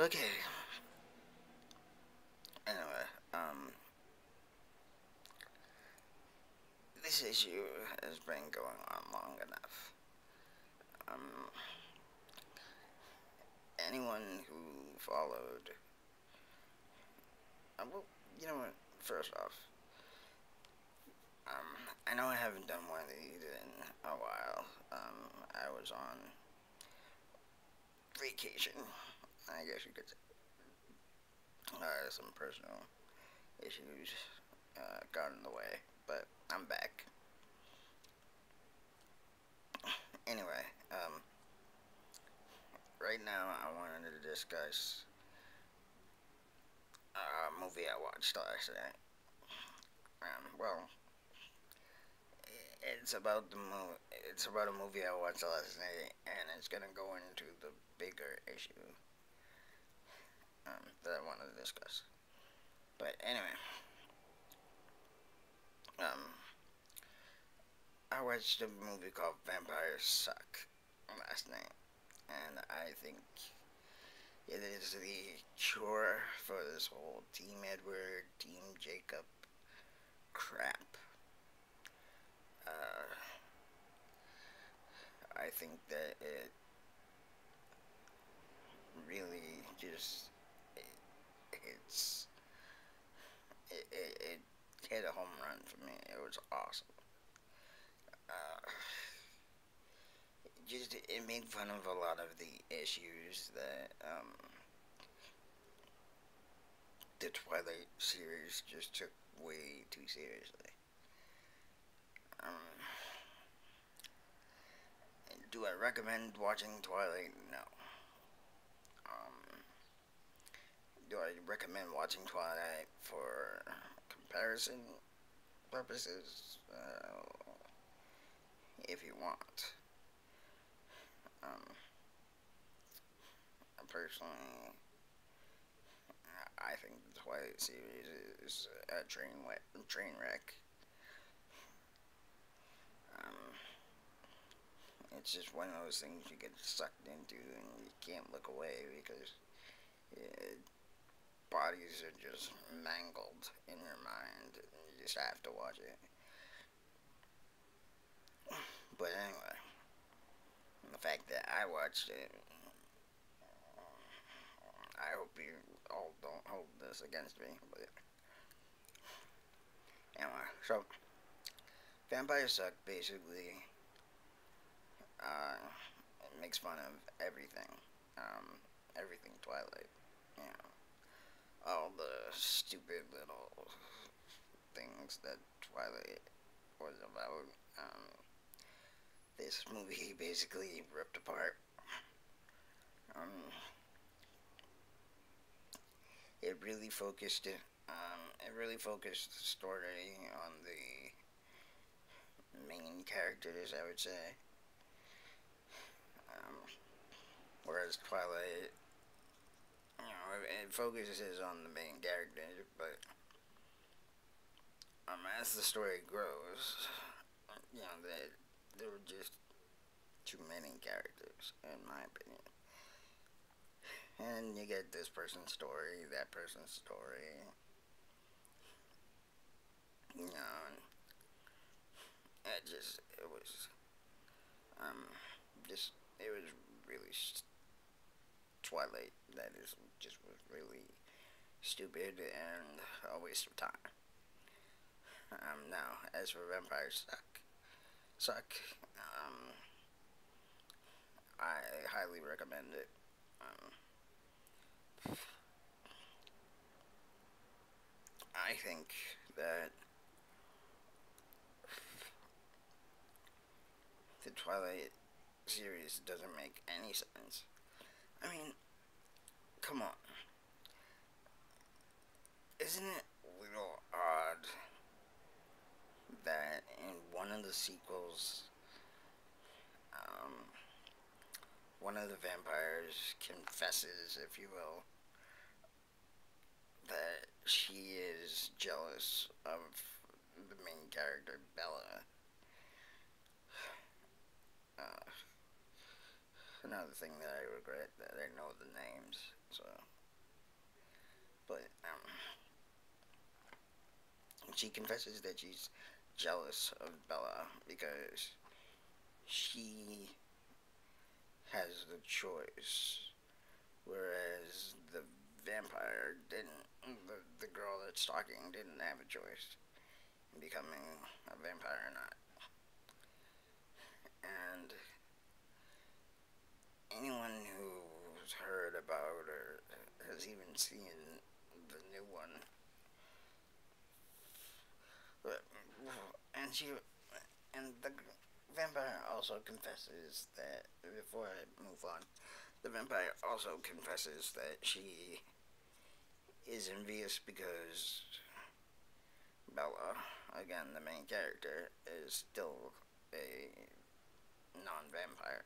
Okay. Anyway, this issue has been going on long enough. Um, anyone who followed, well, you know what? First off, I know I haven't done one of these in a while. I was on vacation. I guess you could say. Some personal issues got in the way, but I'm back. Anyway, right now I wanted to discuss a movie I watched last night. Well, it's about the movie. It's about a movie I watched last night, and it's gonna go into the bigger issue that I wanted to discuss. But anyway, um, I watched a movie called Vampires Suck last night, and I think it is the cure for this whole Team Edward, Team Jacob crap. Uh, I think that it really just it's it hit a home run for me. It was awesome. Uh, just it made fun of a lot of the issues that the Twilight series just took way too seriously. Um, do I recommend watching Twilight? No. Um, do I recommend watching Twilight for comparison purposes? If you want. Um, personally, I think the Twilight series is a train wreck. Um, it's just one of those things you get sucked into and you can't look away because bodies are just mangled in your mind. You just have to watch it. But anyway, the fact that I watched it, I hope you all don't hold this against me. But anyway, so Vampire Suck basically uh, makes fun of everything, everything Twilight. You know, all the stupid little things that Twilight was about. This movie basically ripped apart. Um, it really focused it. It really focused the story on the main characters, I would say. Um, whereas Twilight, it focuses on the main characters, but as the story grows, there were just too many characters, in my opinion. And you get this person's story, that person's story, and it was, um, just, it was really Twilight that is just was really stupid and a waste of time. Now, as for Vampires Suck, um, I highly recommend it. I think that the Twilight series doesn't make any sense. I mean, come on. Isn't it a little odd that in one of the sequels, um, one of the vampires confesses, if you will, that she is jealous of the main character, Bella. Uh, another thing that I regret that I know the names. So, but she confesses that she's jealous of Bella because she has the choice, whereas the vampire didn't. The girl that's talking didn't have a choice in becoming a vampire or not. And anyone who's heard about or has even seen the new one, and she and the vampire also confesses that before I move on, the vampire also confesses that she is envious because Bella, again the main character, is still a non-vampire,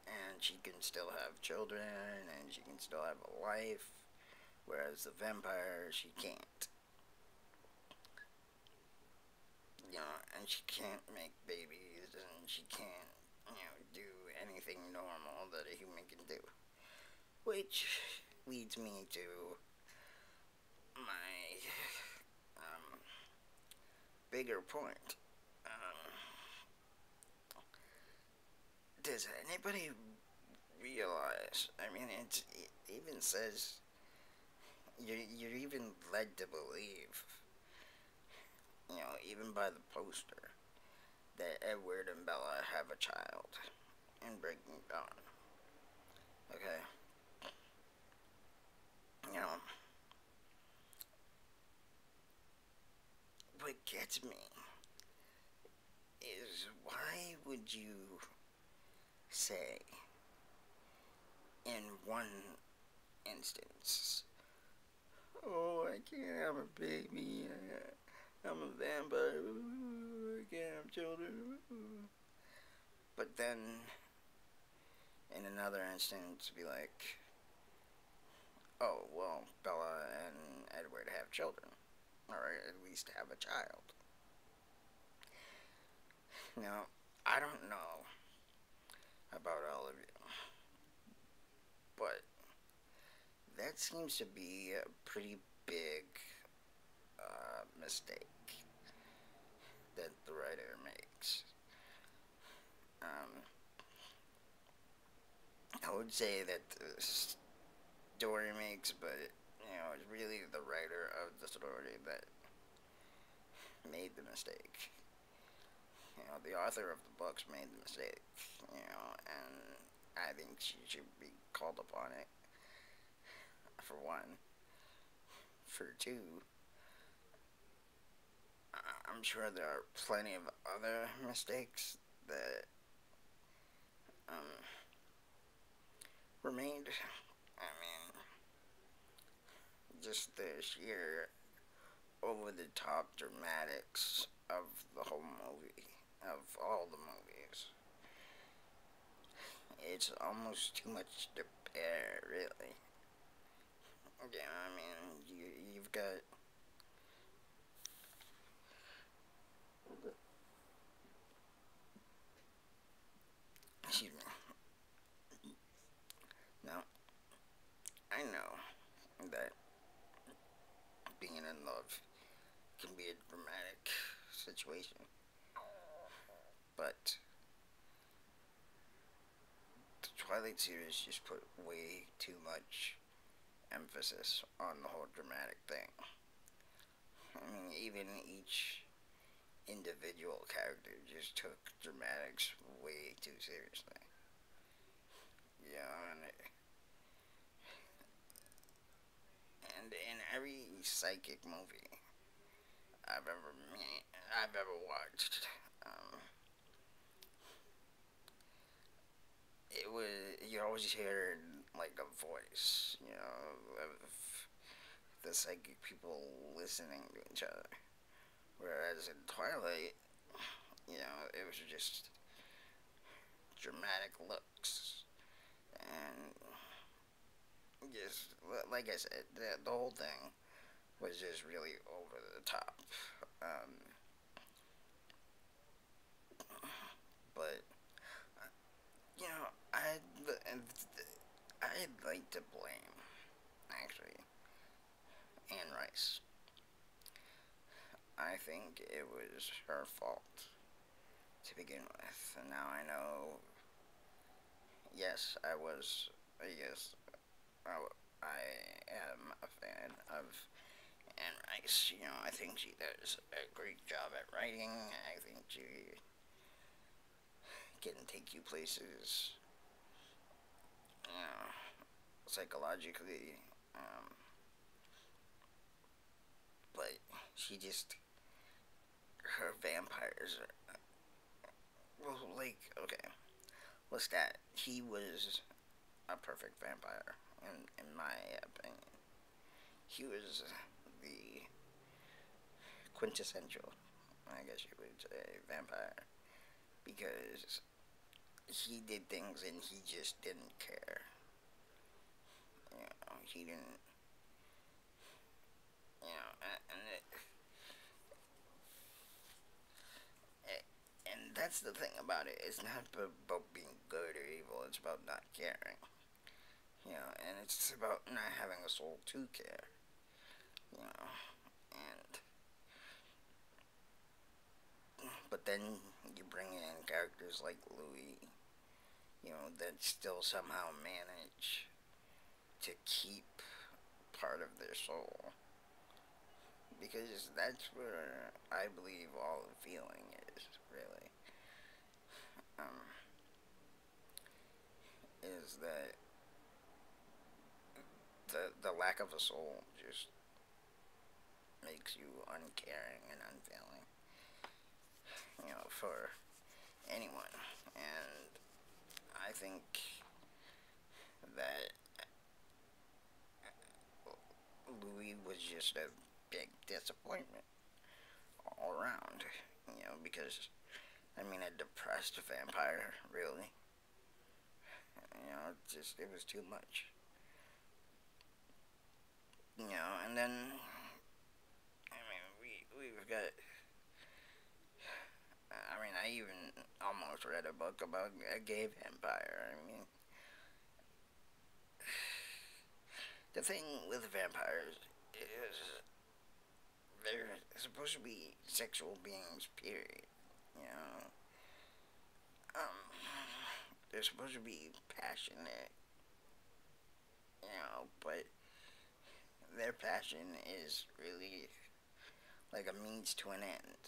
and she can still have children and she can still have a life, whereas the vampire she can't. And she can't make babies and she can't, do anything normal that a human can do. Which leads me to my bigger point. Does anybody realize? I mean, it even says you're even led to believe, even by the poster, that Edward and Bella have a child in Breaking Dawn. Okay, you know, what gets me is why would you say in one instance, oh, I can't have a baby, I'm a vampire, I can't have children, but then in another instance be like, oh, well, Bella and Edward have children, or at least have a child. Now, I don't know about all of you, but that seems to be a pretty big mistake that the writer makes. Um, I would say that the story makes, but it's really the writer of the story that made the mistake. The author of the books made the mistake. And I think she should be called upon it. For one, for two, I'm sure there are plenty of other mistakes that um, were made. I mean, just the sheer over the top dramatics of the whole movie, of all the movies. It's almost too much to bear, really. Yeah, I mean, you've got. Excuse me. Now, I know that being in love can be a dramatic situation, but the Twilight series just put way too much emphasis on the whole dramatic thing. I mean, even each individual character just took dramatics way too seriously. Yeah, and in every psychic movie I've ever watched, it was you always hear like a voice, of the psychic people listening to each other. Whereas in Twilight, it was just dramatic looks and just like I said, the whole thing was just really over the top. Um, but I'd like to blame, actually, Anne Rice. I think it was her fault to begin with. And now I know, yes, yes, I, I am a fan of Anne Rice. I think she does a great job at writing. I think she can take you places, you know, psychologically. Um, but she just, her vampires are, well, like, okay, what's that? He was a perfect vampire, in my opinion. He was the quintessential, I guess you would say, vampire. Because he did things and he just didn't care. He didn't, and that's the thing about it. It's not about being good or evil. It's about not caring. And it's about not having a soul to care. You know, and but then you bring in characters like Louis. That still somehow manage to keep part of their soul, because that's where I believe all the feeling is really. Um, is that the lack of a soul just makes you uncaring and unfeeling, for anyone. And I think that Louis was just a big disappointment all around, because I mean, a depressed vampire, really. It was too much. And then, I mean, we've got, I mean, I even almost read a book about a gay vampire. I mean, the thing with vampires is they're supposed to be sexual beings, period. You know, they're supposed to be passionate, but their passion is really like a means to an end.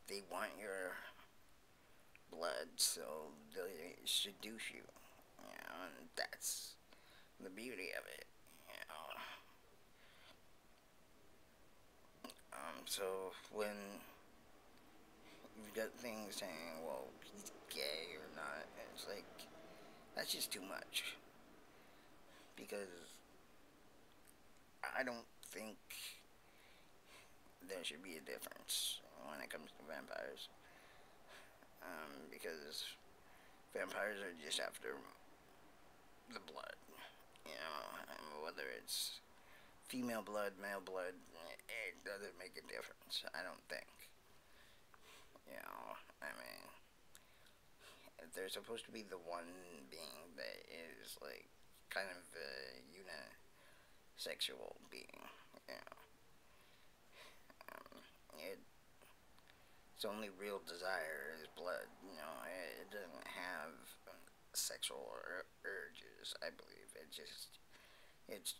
They want your blood, so they seduce you. And that's the beauty of it. You know. So when you've got things saying, well, he's gay or not, it's like that's just too much, because I don't think there should be a difference when it comes to vampires, because vampires are just after the blood, and whether it's female blood, male blood, it doesn't make a difference. I don't think. I mean, they're supposed to be the one being that is like kind of a unisexual being. You know, it, its only real desire is blood. It doesn't have sexual urges. I believe it's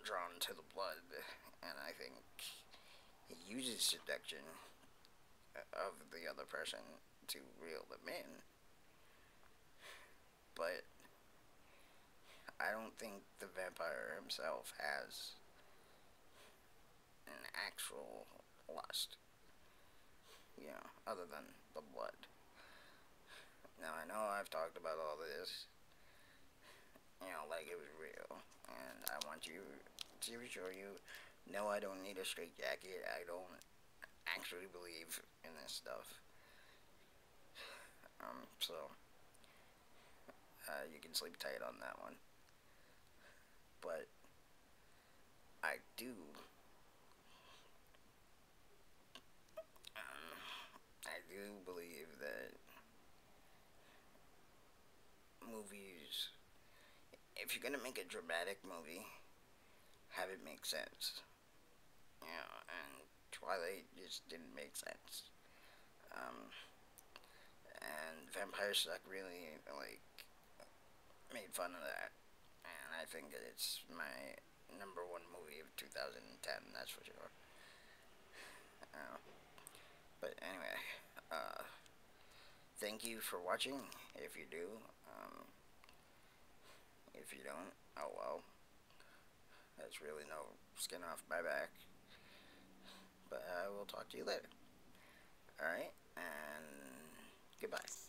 drawn to the blood, and I think it uses seduction of the other person to reel them in. But I don't think the vampire himself has an actual lust, other than the blood. Now, I know I've talked about all this, like it was real, and I want you to assure you, no, I don't need a straight jacket. I don't actually believe in this stuff. So, you can sleep tight on that one. But I do believe that movies if you're gonna make a dramatic movie, have it make sense. You know, and Twilight just didn't make sense. Um, and Vampire Suck really like made fun of that, and I think that it's my number one movie of 2010. That's for sure. Uh, but anyway, uh, thank you for watching. If you do, if you don't, oh well. That's really no skin off my back. But I will talk to you later. Alright, and goodbye.